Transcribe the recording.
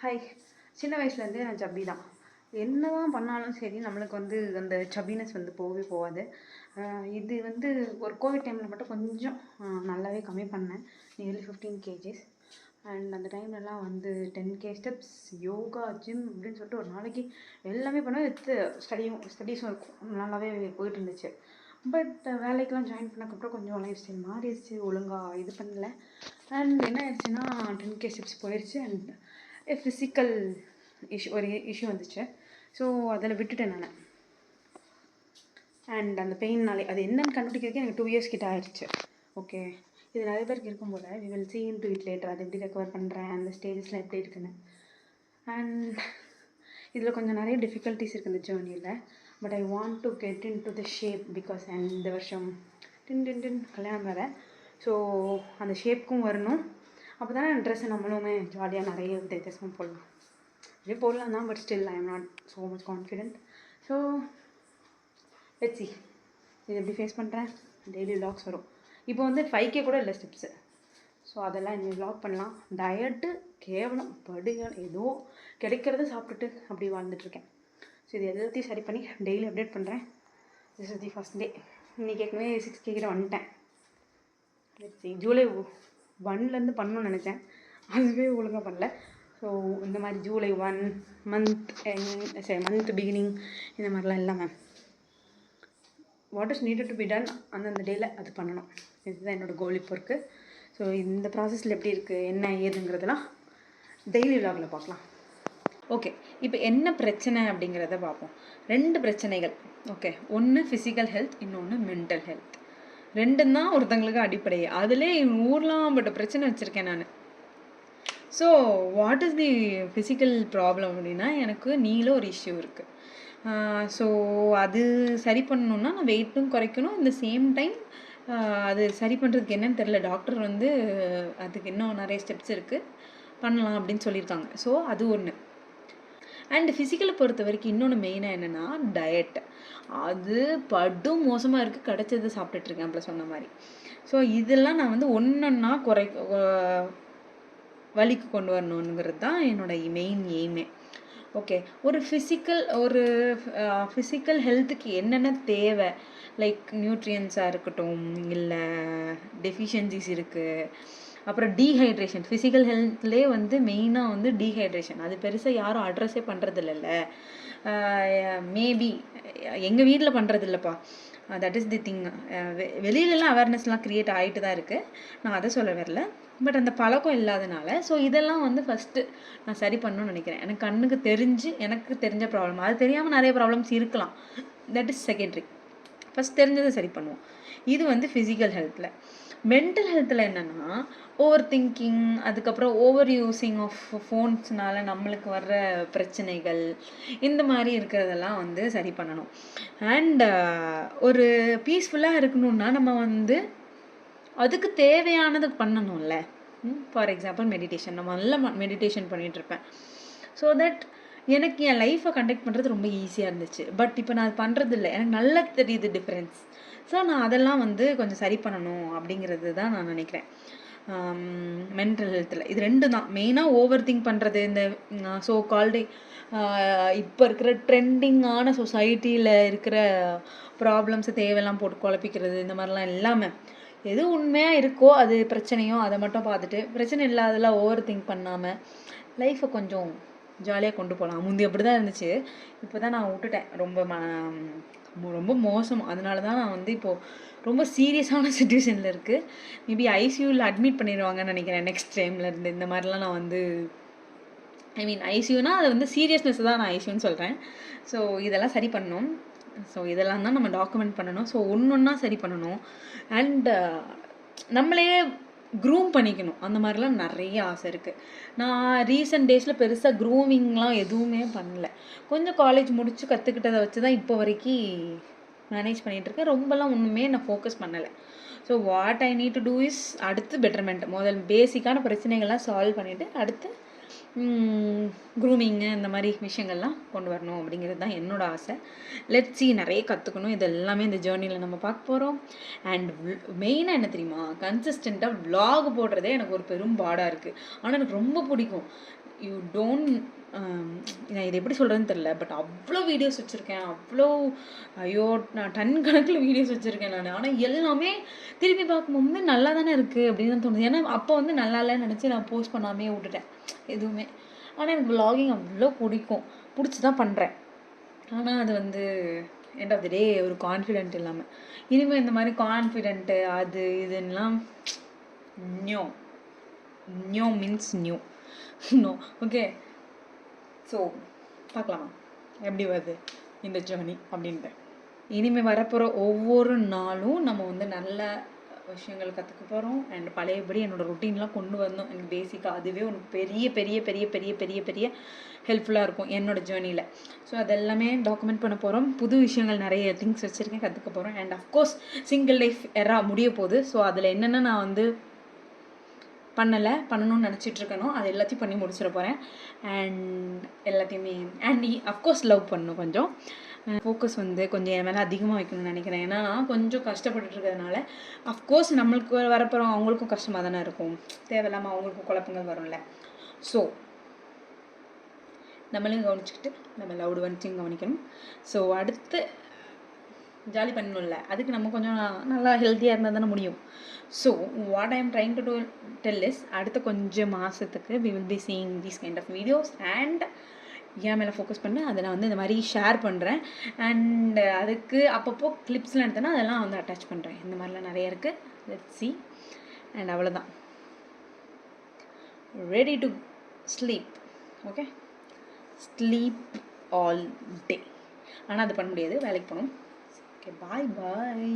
Hi. சின்ன வயசுலேருந்தே நான் சப்பி தான். என்ன தான் பண்ணாலும் சரி நம்மளுக்கு அந்த சப்பினஸ் போகவே போகாது. இது ஒரு கோவிட் டைமில் மட்டும் கொஞ்சம் நல்லாவே கம்மி பண்ணேன். Nearly 15 KGs. அண்ட் அந்த டைம்லலாம் 10K ஸ்டெப்ஸ், யோகா, ஜிம் அப்படின்னு சொல்லிட்டு ஒரு நாளைக்கு எல்லாமே பண்ணுவேன். வித் ஸ்டடீஸும் இருக்கும். நல்லாவே போயிட்டு இருந்துச்சு. பட் வேலைக்கெலாம் ஜாயின் பண்ணக்கப்புறம் கொஞ்சம் லைஃப் ஸ்டைல் மாறிடுச்சு. ஒழுங்காக இது பண்ணல. அண்ட் என்ன ஆயிடுச்சுன்னா 10K ஸ்டெப்ஸ் போயிடுச்சு. அண்ட் ஃபிசிக்கல் ஒரு இஷ்யூ வந்துச்சு. ஸோ அதில் விட்டுட்டேன் நான். அண்ட் அந்த பெயின்னாலே அது என்னன்னு கண்டுபிடிக்கிறதுக்கு எனக்கு 2 இயர்ஸ் கிட்ட ஆயிடுச்சு. ஓகே, இது நிறைய பேருக்கு இருக்கும் போல். We will see into it later. அது எப்படி ரெக்கவர் பண்ணுறேன், அந்த ஸ்டேஜஸ்லாம் எப்படி இருக்குன்னு. அண்ட் இதில் கொஞ்சம் நிறைய டிஃபிகல்ட்டிஸ் இருக்குது இந்த ஜேர்னியில். But I want to get into the shape because இந்த வருஷம் கல்யாணம் வேறு. ஸோ அந்த ஷேப்புக்கும் வரணும். அப்போ தானே ட்ரெஸ்ஸை நம்மளுமே ஜாலியாக நிறைய வித்தியாசமாக போடலாம். இதே போடலாம் தான், but still I am not so much confident. So let's see இது எப்படி ஃபேஸ் பண்ணுறேன். டெய்லி விலாக்ஸ் வரும். இப்போ 5K கூட இல்லை ஸ்டெப்ஸு. ஸோ அதெல்லாம் இனி விலாக் பண்ணலாம். டயட்டு கேவலம் படுகள் ஏதோ கிடைக்கிறத சாப்பிட்டுட்டு அப்படி வாழ்ந்துட்டுருக்கேன். ஸோ இது எல்லாத்தையும் சரி பண்ணி டெய்லி அப்டேட் பண்ணுறேன். This is the first day. இன்றைக்கி ஏற்கனவே 6K கிட்ட வந்துட்டேன். Let's see. ஜூலை 1லேருந்து பண்ணணும்னு நினச்சேன், அதுவே ஒழுங்காக பண்ணல. ஸோ இந்த மாதிரி ஜூலை 1 மந்த் பிகினிங் இந்த மாதிரிலாம் இல்லாமல் what is needed to be done அந்தந்த டேயில் அது பண்ணணும். இதுதான் என்னோடய கோல் இப்போ இருக்குது. ஸோ இந்த ப்ராசஸில் எப்படி இருக்குது, என்ன ஏதுங்கிறதுலாம் டெய்லி விலாகில் பார்க்கலாம். ஓகே, இப்போ என்ன பிரச்சனை அப்படிங்கிறத பார்ப்போம். 2 பிரச்சனைகள். ஓகே, ஒன்று ஃபிசிக்கல் ஹெல்த், இன்னொன்று மென்டல் ஹெல்த். 2 தான் ஒருத்தங்களுக்கு அடிப்படை. அதிலே ஊர்லாம் பட்ட பிரச்சனை வச்சுருக்கேன் நான். So what is the physical problem அப்படின்னா, எனக்கு நீல ஒரு இஷ்யூ இருக்குது. ஸோ அது சரி பண்ணணுன்னா நான் வெயிட்டும் குறைக்கணும். இந்த சேம் டைம் அது சரி பண்ணுறதுக்கு என்னன்னு தெரில. டாக்டர் அதுக்கு இன்னும் நிறைய ஸ்டெப்ஸ் இருக்குது, பண்ணலாம் அப்படின்னு சொல்லியிருக்காங்க. ஸோ அது ஒன்று. அண்ட் ஃபிசிக்கலை பொறுத்த வரைக்கும் இன்னொன்று மெயினாக என்னென்னா டயட். அது படும் மோசமாக இருக்குது. கிடச்சதை சாப்பிட்டுட்ருக்கேன் ப்ளஸ் சொன்ன மாதிரி. ஸோ இதெல்லாம் நான் ஒன்றொன்னா வலிக்கு கொண்டு வரணுங்கிறது தான் என்னோடய மெயின் எய்மே. ஓகே, ஒரு ஃபிசிக்கல் ஹெல்த்துக்கு என்னென்ன தேவை, லைக் நியூட்ரியன்ஸாக இருக்கட்டும், இல்லை டெஃபிஷியன்சிஸ் இருக்குது, அப்புறம் டீஹைட்ரேஷன். ஃபிசிக்கல் ஹெல்த்லேயே மெயினாக டீஹைட்ரேஷன். அது பெருசாக யாரும் அட்ரஸே பண்ணுறது இல்லைல்ல. மேபி எங்கள் வீட்டில் பண்ணுறது இல்லைப்பா. That is the thing. வெளியிலலாம் அவேர்னஸ்லாம் க்ரியேட் ஆகிட்டு தான் இருக்குது, நான் அதை சொல்ல வரல. பட் அந்த பழக்கம் இல்லாதனால ஸோ இதெல்லாம் ஃபஸ்ட்டு நான் சரி பண்ணணும்னு நினைக்கிறேன். எனக்கு தெரிஞ்ச ப்ராப்ளம், அது தெரியாமல் நிறைய ப்ராப்ளம்ஸ் இருக்கலாம். That is secondary. ஃபஸ்ட் தெரிஞ்சதை சரி பண்ணுவோம். இது ஃபிசிக்கல் ஹெல்த்தில். மென்டல் ஹெல்த்தில் என்னென்னா ஓவர் திங்கிங், அதுக்கப்புறம் ஓவர் யூஸிங் ஆஃப் ஃபோன்ஸ்னால நம்மளுக்கு வர்ற பிரச்சனைகள், இந்த மாதிரி இருக்கிறதெல்லாம் சரி பண்ணணும். அண்ட் ஒரு பீஸ்ஃபுல்லாக இருக்கணுன்னா நம்ம அதுக்கு தேவையானது பண்ணணும்ல. For example meditation. நான் நல்லா மெடிடேஷன் பண்ணிகிட்ருப்பேன். ஸோ தட் எனக்கு என் லைஃப்பை கண்டக்ட் பண்ணுறது ரொம்ப ஈஸியாக இருந்துச்சு. பட் இப்போ நான் அது பண்ணுறது இல்லை. எனக்கு நல்லா தெரியுது டிஃப்ரென்ஸ். ஸோ நான் அதெல்லாம் கொஞ்சம் சரி பண்ணணும் அப்படிங்கிறது தான் நான் நினைக்கிறேன். மென்டல் ஹெல்த்தில் இது 2 தான் மெயினாக. ஓவர் திங்க் பண்ணுறது, இந்த ஸோ கால்டு இப்போ இருக்கிற ட்ரெண்டிங்கான சொசைட்டியில் இருக்கிற ப்ராப்ளம்ஸை தேவையெல்லாம் போட்டு குழப்பிக்கிறது, இந்த மாதிரிலாம் இல்லாமல் எது உண்மையாக இருக்கோ அது பிரச்சனையோ அதை மட்டும் பார்த்துட்டு, பிரச்சனை இல்லாதெல்லாம் ஓவர் திங்க் பண்ணாமல் லைஃப்பை கொஞ்சம் ஜாலியாக கொண்டு போகலாம். முந்தி அப்படி தான் இருந்துச்சு. இப்போ தான் நான் விட்டுட்டேன். ரொம்ப மோசம். அதனால தான் நான் இப்போது ரொம்ப சீரியஸான சுச்சுவேஷனில் இருக்குது. மேபி ஐசியூவில் அட்மிட் பண்ணிடுவாங்கன்னு நினைக்கிறேன் நெக்ஸ்ட் டைம்லேருந்து. இந்த மாதிரிலாம் நான் ஐ மீன் ஐசியூனா அது சீரியஸ்னஸ் தான் நான் ஐசியூன்னு சொல்கிறேன். ஸோ இதெல்லாம் சரி பண்ணணும். ஸோ இதெல்லாம் தான் நம்ம டாக்குமெண்ட் பண்ணணும். ஸோ ஒன்றா சரி பண்ணணும். அண்ட் நம்மளே க்ரூம் பண்ணிக்கணும். அந்த மாதிரிலாம் நிறைய ஆசை இருக்குது. நான் ரீசெண்ட் டேஸில் பெருசாக க்ரூமிங்லாம் எதுவுமே பண்ணல. கொஞ்சம் காலேஜ் முடித்து கற்றுக்கிட்டதை வச்சு தான் இப்போ வரைக்கும் மேனேஜ் பண்ணிகிட்ருக்கேன். ரொம்பலாம் ஒன்றுமே நான் ஃபோக்கஸ் பண்ணலை. So what I need to do is அடுத்து பெட்டர்மெண்ட். முதல் பேசிக்கான பிரச்சனைகள்லாம் சால்வ் பண்ணிவிட்டு அடுத்து க்ரூமிங்கு இந்த மாதிரி விஷயங்கள்லாம் கொண்டு வரணும் அப்படிங்கிறது தான் என்னோட ஆசை. லெட்ஸ் சி, நிறைய கற்றுக்கணும். இது எல்லாமே இந்த ஜேர்னியில் நம்ம பார்க்க போகிறோம். அண்ட் மெயினாக என்ன தெரியுமா, கன்சிஸ்டண்ட்டாக vlog போடுறதே எனக்கு ஒரு பெரும் பாடாக இருக்குது. ஆனால் எனக்கு ரொம்ப பிடிக்கும். யூ டோன்ட் நான் இது எப்படி சொல்கிறேன்னு தெரில, பட் அவ்வளோ வீடியோஸ் வச்சுருக்கேன். அவ்வளோ ஐயோ, நான் டன் கணக்கில் வீடியோஸ் வச்சுருக்கேன் நான். ஆனால் எல்லாமே திரும்பி பார்க்கும்போது நல்லா தானே இருக்குது அப்படின்னு தான் தோணுது. ஏன்னா அப்போ வந்து நல்லா இல்லைன்னு நினச்சி நான் போஸ்ட் பண்ணாமே விட்டுட்டேன் எதுவுமே. ஆனால் எனக்கு vlogging அவ்வளோ பிடிக்கும், பிடிச்சி தான் பண்ணுறேன். ஆனால் அது வந்து எண்ட் ஆஃப் த டே ஒரு கான்ஃபிடென்ட் இல்லாமல், இனிமேல் இந்த மாதிரி கான்ஃபிடென்ட்டு அது இதுன்னெலாம் new new means new no. Okay, so பார்க்கலாமா எப்படி வருது இந்த ஜேர்னி அப்படின்ட்டு. இனிமேல் வரப்போகிற ஒவ்வொரு நாளும் நம்ம வந்து நல்ல விஷயங்கள் கற்றுக்க போகிறோம். அண்ட் பழையபடி என்னோடய ரொட்டீன்லாம் கொண்டு வரணும். எனக்கு பேசிக்காக அதுவே ஒரு பெரிய பெரிய பெரிய பெரிய பெரிய பெரிய ஹெல்ப்ஃபுல்லாக இருக்கும் என்னோடய ஜேர்னியில். ஸோ அதெல்லாமே டாக்குமெண்ட் பண்ண போகிறோம். புது விஷயங்கள் நிறைய திங்ஸ் வச்சுருக்கேன், கற்றுக்க போகிறோம். அண்ட் அஃப்கோர்ஸ் சிங்கிள் லைஃப் எரா முடிய போகுது. ஸோ அதில் என்னென்ன நான் வந்து பண்ணணும்னு நினச்சிட்ருக்கணும், அது எல்லாத்தையும் பண்ணி முடிச்சிட போகிறேன். அண்ட் எல்லாத்தையுமே அண்ட் அஃப்கோர்ஸ் லவ் பண்ணணும். கொஞ்சம் ஃபோக்கஸ் வந்து கொஞ்சம் என் மேலே அதிகமாக வைக்கணும்னு நினைக்கிறேன். ஏன்னா நான் கொஞ்சம் கஷ்டப்பட்டுட்டு இருக்கிறதுனால அஃப்கோர்ஸ் நம்மளுக்கு வரப்போகிறோம் அவங்களுக்கும் கஷ்டமாக தானே இருக்கும். தேவையில்லாமல் அவங்களுக்கும் குழப்பங்கள் வரும்ல. ஸோ நம்மளையும் கவனிச்சுக்கிட்டு நம்ம லவ்டு வந்துச்சும் கவனிக்கணும். ஸோ அடுத்து ஜாலி பண்ணணும்ல, அதுக்கு நம்ம கொஞ்சம் நல்லா ஹெல்த்தியாக இருந்தால் தானே முடியும். So what I am trying to tell is, அடுத்த கொஞ்சம் மாதத்துக்கு we will be seeing these kind of videos. And என் மேலே ஃபோக்கஸ் பண்ணி அதை நான் வந்து இந்த மாதிரி ஷேர் பண்ணுறேன். அண்ட் அதுக்கு அப்பப்போ கிளிப்ஸ்லாம் எடுத்தேன்னா அதெல்லாம் வந்து அட்டாச் பண்ணுறேன். இந்த மாதிரிலாம் நிறைய இருக்குது. Let's see. அண்ட் அவ்வளோதான், ready to sleep. Okay, sleep all day. ஆனால் அது பண்ண முடியாது, வேலைக்கு போகணும். Okay, bye bye.